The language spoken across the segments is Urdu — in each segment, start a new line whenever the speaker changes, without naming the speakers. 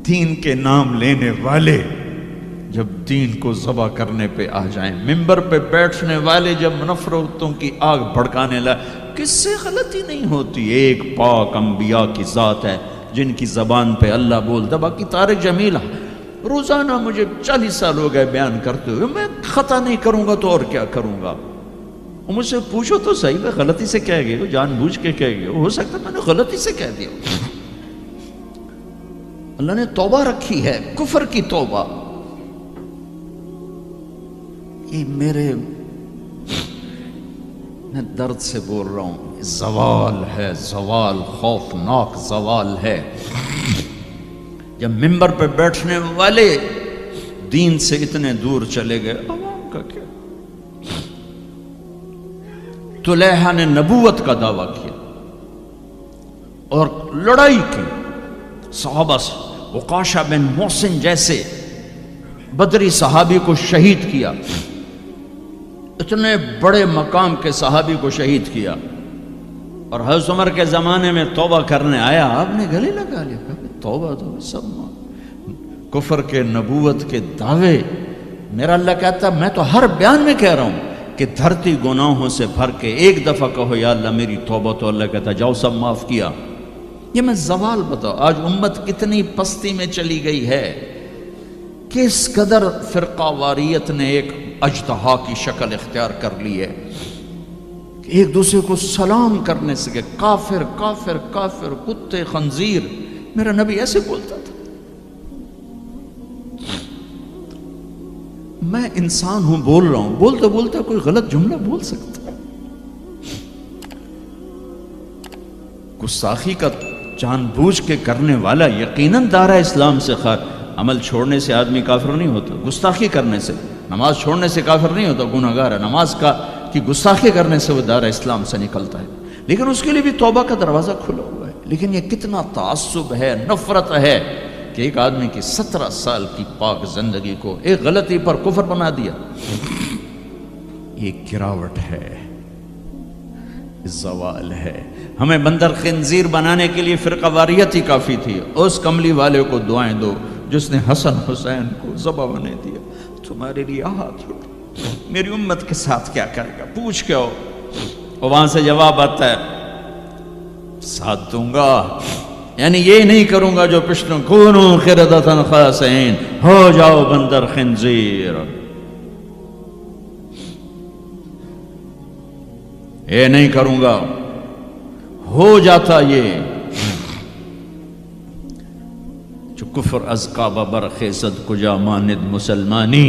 دین کے نام لینے والے جب دین کو ذبح کرنے پہ آ جائیں، ممبر پہ بیٹھنے والے جب نفرتوں کی آگ بھڑکانے لائے، کس سے غلطی نہیں ہوتی؟ ایک پاک انبیاء کی ذات ہے جن کی زبان پہ اللہ بولتا، باقی طارق جمیل روزانہ مجھے 40 سال ہو گئے بیان کرتے ہوئے، میں خطا نہیں کروں گا تو اور کیا کروں گا؟ مجھ سے پوچھو تو صحیح، میں غلطی سے کہہ گیا، جان بوجھ کے کہہ گیا، ہو سکتا میں نے غلطی سے کہہ دیا۔ اللہ نے توبہ رکھی ہے، کفر کی توبہ۔ یہ میں درد سے بول رہا ہوں، زوال ہے، زوال، خوفناک زوال ہے۔ جب ممبر پہ بیٹھنے والے دین سے اتنے دور چلے گئے، عوام کا کیا؟ طلحہ نے نبوت کا دعویٰ کیا اور لڑائی کی صحابہ سے، عکاشہ بن محسن جیسے بدری صحابی کو شہید کیا، اتنے بڑے مقام کے صحابی کو شہید کیا، اور حضرت عمر کے زمانے میں توبہ کرنے آیا، آپ نے گلے لگا لیا، کہا توبہ تو سب کفر کے، نبوت کے دعوے۔ میرا اللہ کہتا میں تو ہر بیان میں کہہ رہا ہوں کہ دھرتی گناہوں سے بھر کے ایک دفعہ کہو یا اللہ میری توبہ، تو اللہ کہتا جاؤ سب معاف کیا۔ یہ میں زوال بتاؤ، آج امت کتنی پستی میں چلی گئی ہے، کس قدر فرقہ واریت نے ایک اجتہا کی شکل اختیار کر لی ہے کہ ایک دوسرے کو سلام کرنے سے کہ کافر کافر کافر، کتے خنزیر۔ میرا نبی ایسے بولتا تھا۔ میں انسان ہوں، بول رہا ہوں، بولتا بولتا کوئی غلط جملہ بول سکتا۔ گستاخی کا جان بوجھ کے کرنے والا یقیناً دارہ اسلام سے خارج۔ عمل چھوڑنے سے آدمی کافر نہیں ہوتا، گستاخی کرنے سے، نماز چھوڑنے سے کافر نہیں ہوتا، گناہگار ہے، نماز کی گستاخی کرنے سے وہ دارہ اسلام سے نکلتا ہے، لیکن اس کے لیے بھی توبہ کا دروازہ کھلا ہوا ہے۔ لیکن یہ کتنا تعصب ہے، نفرت ہے کہ ایک آدمی کی 17 سال کی پاک زندگی کو ایک غلطی پر کفر بنا دیا۔ یہ گراوٹ ہے، زوال ہے۔ ہمیں بندر خنزیر بنانے کے لیے فرقہ واریت ہی کافی تھی۔ اس کملی والے کو دعائیں دو جس نے حسن حسین کو ذبح بنے دیا، تمہارے لیے ہاتھ اٹھا، میری امت کے ساتھ کیا کرے گا؟ پوچھ کے آؤ۔ اور وہاں سے جواب آتا ہے ساتھ دوں گا، یعنی یہ نہیں کروں گا جو پشتوں کونو قردۃ خاسئین، ہو جاؤ بندر خنزیر۔ یہ نہیں کروں گا، ہو جاتا یہ جو کفر از کعبہ برخیزد کجا ماند مسلمانی۔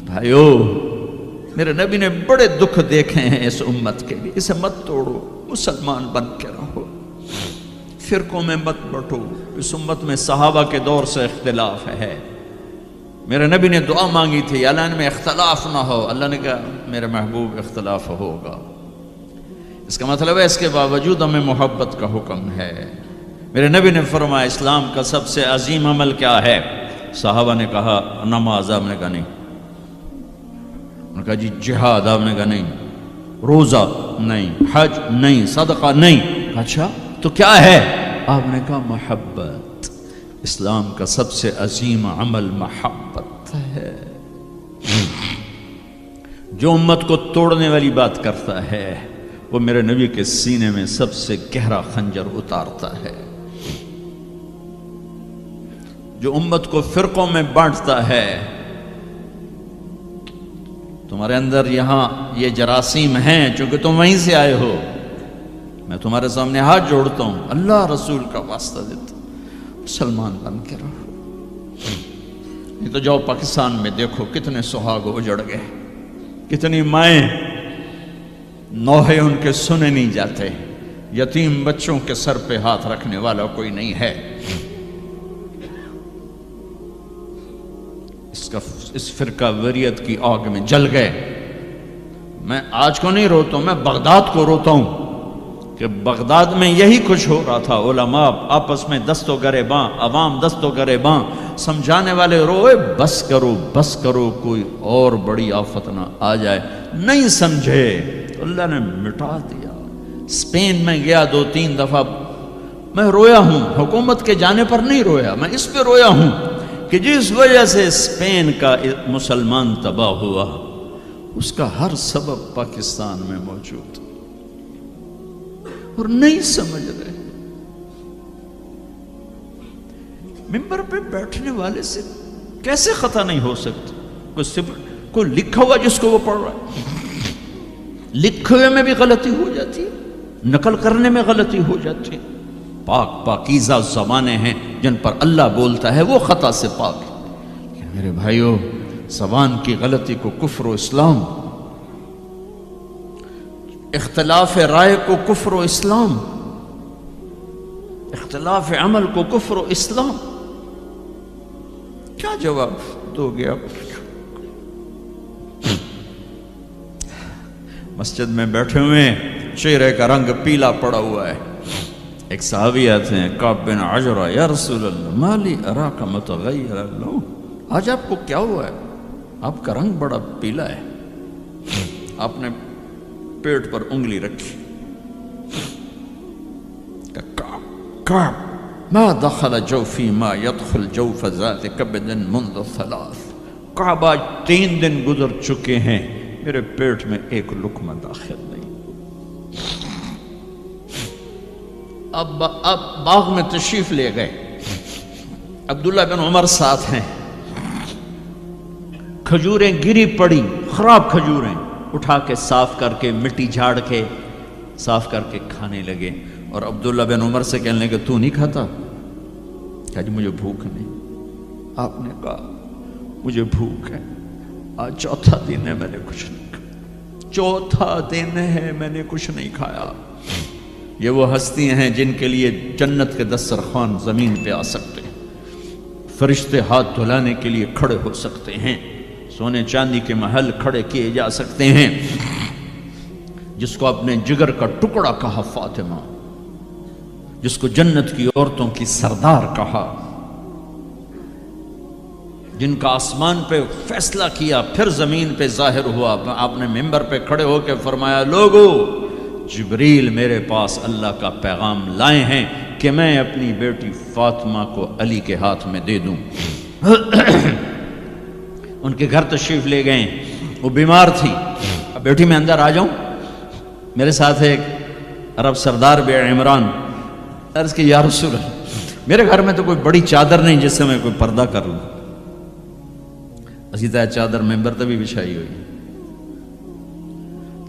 بھائیو، میرے نبی نے بڑے دکھ دیکھے ہیں اس امت کے لیے، اسے مت توڑو، مسلمان بن کے رہو، فرقوں میں مت بٹو۔ اس امت میں صحابہ کے دور سے اختلاف ہے، میرے نبی نے دعا مانگی تھی اللہ میں اختلاف نہ ہو، اللہ نے کہا میرے محبوب اختلاف ہوگا۔ اس کا مطلب ہے اس کے باوجود ہمیں محبت کا حکم ہے۔ میرے نبی نے فرمایا اسلام کا سب سے عظیم عمل کیا ہے؟ صحابہ نے کہا نماز، آپ نے کہا نہیں۔ انہوں نے کہا جی جہاد، آپ نے کہا نہیں۔ روزہ نہیں، حج نہیں، صدقہ نہیں۔ اچھا تو کیا ہے؟ آپ نے کہا محبت۔ اسلام کا سب سے عظیم عمل محبت ہے۔ جو امت کو توڑنے والی بات کرتا ہے وہ میرے نبی کے سینے میں سب سے گہرا خنجر اتارتا ہے۔ جو امت کو فرقوں میں بانٹتا ہے، تمہارے اندر یہاں یہ جراثیم ہیں چونکہ تم وہیں سے آئے ہو، میں تمہارے سامنے ہاتھ جوڑتا ہوں، اللہ رسول کا واسطہ دیتا ہوں، مسلمان بن کے رہو۔ یہ تو جاؤ پاکستان میں دیکھو کتنے سہاگ اجڑ گئے، کتنی مائیں نوحے ان کے سنے نہیں جاتے، یتیم بچوں کے سر پہ ہاتھ رکھنے والا کوئی نہیں ہے۔ اس فرقہ وریت کی آگ میں جل گئے۔ میں آج کو نہیں روتا ہوں، میں بغداد کو روتا ہوں کہ بغداد میں یہی کچھ ہو رہا تھا۔ علماء آپس میں دست و گریباں، عوام دست و گریباں، سمجھانے والے روئے بس کرو بس کرو، کوئی اور بڑی آفت نہ آ جائے۔ نہیں سمجھے تو اللہ نے مٹا دیا۔ اسپین میں گیا 2-3 دفعہ میں رویا ہوں، حکومت کے جانے پر نہیں رویا، میں اس پہ رویا ہوں کہ جس وجہ سے اسپین کا مسلمان تباہ ہوا، اس کا ہر سبب پاکستان میں موجود اور نہیں سمجھ رہے۔ ممبر پہ بیٹھنے والے سے کیسے خطا نہیں ہو سکتی؟ کوئی لکھا ہوا جس کو وہ پڑھ رہا ہے، لکھے ہوئے میں بھی غلطی ہو جاتی ہے، نقل کرنے میں غلطی ہو جاتی ہے۔ پاکیزہ زبانیں ہیں جن پر اللہ بولتا ہے، وہ خطا سے پاک ہے۔ میرے بھائیو، زبان کی غلطی کو کفر و اسلام، اختلاف رائے کو کفر و اسلام، اختلاف عمل کو کفر و اسلام، کیا جواب دو گے آپ؟ مسجد میں بیٹھے ہوئے ہیں، چہرے کا رنگ پیلا پڑا ہوا ہے، ایک صحابی آتے ہیں، کعب بن عجرہ، یا رسول اللہ مالی اراک متغیر اللون، آج آپ کو کیا ہوا ہے؟ آپ کا رنگ بڑا پیلا ہے۔ آپ نے پیٹ پر انگلی رکھی، کعب ما دخل جوفی ما يدخل جوف ذات کبد منذ ثلاث، کعب آج 3 دن گزر چکے ہیں، میرے پیٹ میں ایک لقمہ داخل نہیں۔ اب باغ میں تشریف لے گئے، عبداللہ بن عمر ساتھ ہیں، کھجوریں گری پڑی، خراب کھجوریں اٹھا کے صاف کر کے مٹی جھاڑ کے صاف کر کے کھانے لگے، اور عبداللہ بن عمر سے کہنے لگے تو نہیں کھاتا؟ کہا جی مجھے بھوک نہیں۔ آپ نے کہا مجھے بھوک ہے، آج چوتھا دن ہے میں نے کچھ نہیں کھایا، چوتھا دن ہے میں نے کچھ نہیں کھایا۔ یہ وہ ہستیاں ہیں جن کے لیے جنت کے دسترخوان زمین پہ آ سکتے ہیں، فرشتے ہاتھ دھلانے کے لیے کھڑے ہو سکتے ہیں، سونے چاندی کے محل کھڑے کیے جا سکتے ہیں۔ جس کو اپنے جگر کا ٹکڑا کہا فاطمہ، جس کو جنت کی عورتوں کی سردار کہا، جن کا آسمان پہ فیصلہ کیا پھر زمین پہ ظاہر ہوا، آپ نے ممبر پہ کھڑے ہو کے فرمایا لوگو، جبریل میرے پاس اللہ کا پیغام لائے ہیں کہ میں اپنی بیٹی فاطمہ کو علی کے ہاتھ میں دے دوں۔ ان کے گھر تشریف لے گئے، وہ بیمار تھی، اب بیٹی میں اندر آ جاؤں؟ میرے ساتھ ایک عرب سردار بے عمران، عرض کہ یا رسول اللہ میرے گھر میں تو کوئی بڑی چادر نہیں جس سے میں کوئی پردہ کر لوں۔ اسی طرح چادر ممبر تے بھی بچھائی ہوئی،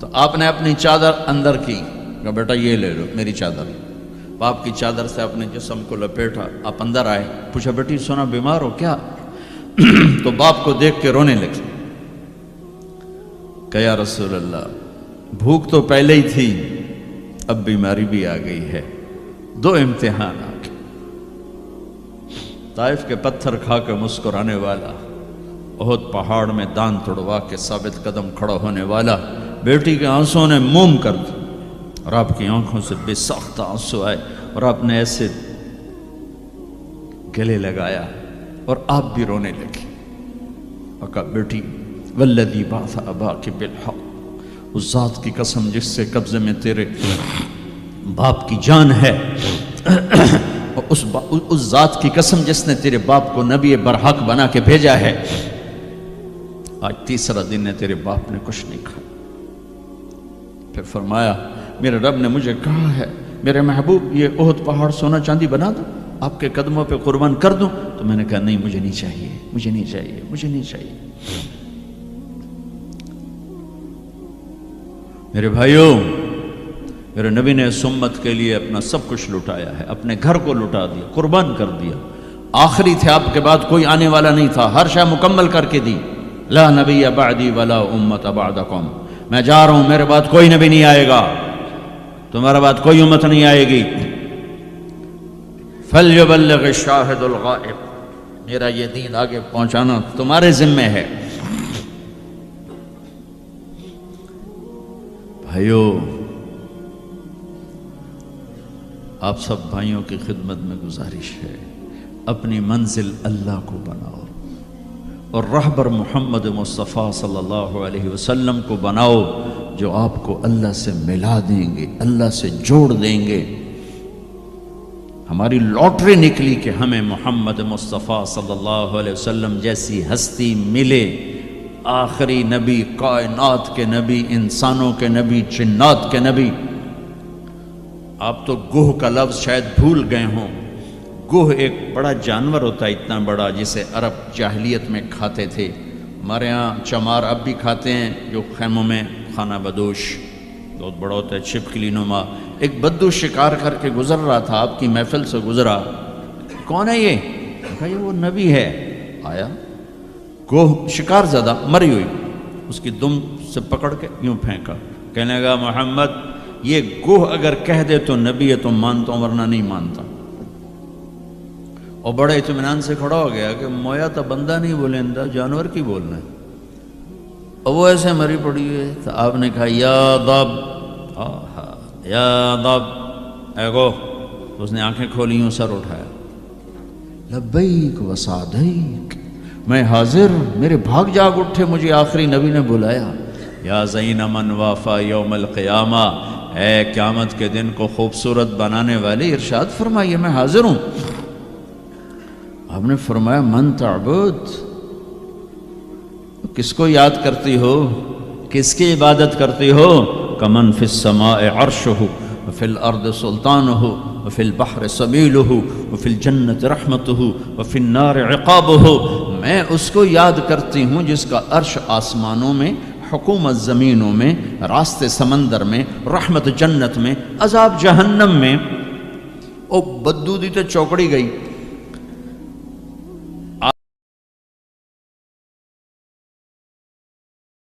تو آپ نے اپنی چادر اندر کی، کہا بیٹا یہ لے لو میری چادر، باپ کی چادر سے اپنے جسم کو لپیٹا، آپ اندر آئے، پوچھا بیٹی سونا بیمار ہو کیا؟ تو باپ کو دیکھ کے رونے لگی، کہ یا رسول اللہ بھوک تو پہلے ہی تھی، اب بیماری بھی آ گئی ہے، 2 امتحان آ گئے۔ طائف کے پتھر کھا کے مسکرانے والا، احد پہاڑ میں دان توڑوا کے ثابت قدم کھڑا ہونے والا، بیٹی کے آنسوں نے موم کر دی، اور آپ کی آنکھوں سے بے ساختہ آنسو آئے، اور آپ نے ایسے گلے لگایا اور آپ بھی رونے لگی، اور کہا بیٹی والذی بعث اباک بالحق، اس ذات کی قسم جس سے قبضے میں تیرے باپ کی جان ہے، اور اس ذات کی قسم جس نے تیرے باپ کو نبی برحق بنا کے بھیجا ہے، آج 3 دن ہے تیرے باپ نے کچھ نہیں کھایا۔ پھر فرمایا میرے رب نے مجھے کہا ہے میرے محبوب یہ احد پہاڑ سونا چاندی بنا دوں، آپ کے قدموں پہ قربان کر دوں؟ تو میں نے کہا نہیں، مجھے نہیں چاہیے، مجھے نہیں چاہیے، مجھے نہیں چاہیے۔ میرے بھائیوں، میرے نبی نے اس امت کے لیے اپنا سب کچھ لٹایا ہے، اپنے گھر کو لٹا دیا، قربان کر دیا، آخری تھے، آپ کے بعد کوئی آنے والا نہیں تھا، ہر شے مکمل کر کے دی، لا نبی بعدی ولا امت بعدکم، میں جا رہا ہوں، میرے بعد کوئی نبی نہیں آئے گا، تمہارے بعد کوئی امت نہیں آئے گی، فَلْيُبَلِّغِ الشَّاهِدُ الْغَائِبُ، میرا یہ دین آگے پہنچانا تمہارے ذمہ ہے۔ بھائیو، آپ سب بھائیوں کی خدمت میں گزارش ہے، اپنی منزل اللہ کو بناؤ، اور رہبر محمد مصطفیٰ صلی اللہ علیہ وسلم کو بناؤ، جو آپ کو اللہ سے ملا دیں گے، اللہ سے جوڑ دیں گے۔ ہماری لاٹری نکلی کہ ہمیں محمد مصطفیٰ صلی اللہ علیہ وسلم جیسی ہستی ملے، آخری نبی، کائنات کے نبی، انسانوں کے نبی، جنات کے نبی۔ آپ تو گوہ کا لفظ شاید بھول گئے ہوں۔ گوہ ایک بڑا جانور ہوتا ہے، اتنا بڑا، جسے عرب جاہلیت میں کھاتے تھے۔ ہمارے ہاں چمار اب بھی کھاتے ہیں، جو خیموں میں خانہ بدوش بہت بڑا ہوتا ہے، چھپکلی نما۔ ایک بدو شکار کر کے گزر رہا تھا، آپ کی محفل سے گزرا۔ کون ہے یہ؟ کہا یہ وہ نبی ہے۔ آیا گوہ شکار زدہ مری ہوئی، اس کی دم سے پکڑ کے یوں پھینکا، کہنے لگا محمد یہ گوہ اگر کہہ دے تو نبی ہے تو مانتا ہوں، ورنہ نہیں مانتا۔ اور بڑے اطمینان سے کھڑا ہو گیا کہ مویا تو بندہ نہیں بولیندا، جانور کی بولنا ہے۔ اور وہ ایسے مری پڑی ہے تو آپ نے کہا یا ضب، یا ضب، اے گوہ۔ اس نے آنکھیں کھولی، یوں سر اٹھایا، لبیک و سعدیک، میں حاضر، میرے بھاگ جاگ اٹھے، مجھے آخری نبی نے بلایا۔ یا زین من وافا یوم القیامہ، اے قیامت کے دن کو خوبصورت بنانے والے، ارشاد فرمائیے میں حاضر ہوں۔ آپ نے فرمایا من تعبد، کس کو یاد کرتی ہو، کس کی عبادت کرتی ہو؟ کمن فی السماء عرشہ وفی الارض سلطانہ وفی البحر سبیلہ وفی الجنت رحمتہ وفی النار عقابہ۔ میں اس کو یاد کرتی ہوں جس کا عرش آسمانوں میں، حکومت زمینوں میں، راستے سمندر میں، رحمت جنت میں، عذاب جہنم میں۔ او بدو دی تے چوکڑی گئی،